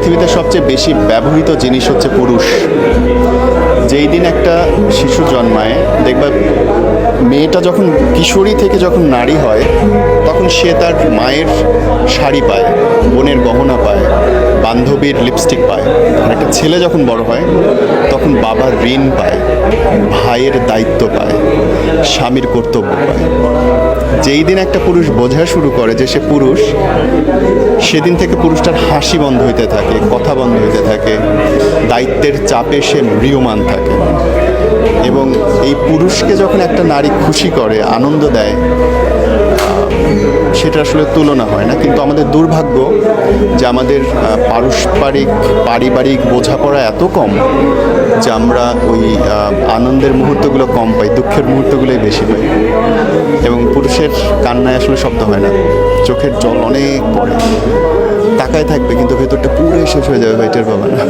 পৃথিবীতে সবচেয়ে বেশি ব্যবহৃত জিনিস হচ্ছে পুরুষ। যেই দিন একটা শিশু জন্মায় দেখবা, মেয়েটা যখন কিশোরী থেকে যখন নারী হয় তখন সে তার মায়ের শাড়ি পায়, বোনের গহনা পায়, বান্ধবীর লিপস্টিক পায়। আর একটা ছেলে যখন বড় হয় তখন বাবার ঋণ পায়, ভাইয়ের দায়িত্ব পায়, স্বামীর কর্তব্য পায়। যেই দিন একটা পুরুষ বোঝা শুরু করে যে সে পুরুষ, সেদিন থেকে পুরুষটার হাসি বন্ধ হইতে থাকে, কথা বন্ধ হইতে থাকে, দায়িত্বের চাপে সে ম্রিয়মাণ থাকে। এবং এই পুরুষকে যখন একটা নারী খুশি করে, আনন্দ দেয়, সেটা আসলে তুলনা হয় না। কিন্তু আমাদের দুর্ভাগ্য যে আমাদের পারিবারিক বোঝাপড়া এত কম যে আমরা ওই আনন্দের মুহূর্তগুলো কম পাই, দুঃখের মুহূর্তগুলোই বেশি পাই। এবং পুরুষের কান্নায় আসলে শব্দ হয় না, চোখের জল অনেক পড়ে, তাকায় থাকবে কিন্তু ভেতরটা পুরো শেষ হয়ে যাবে, ভাই টের পাবে না।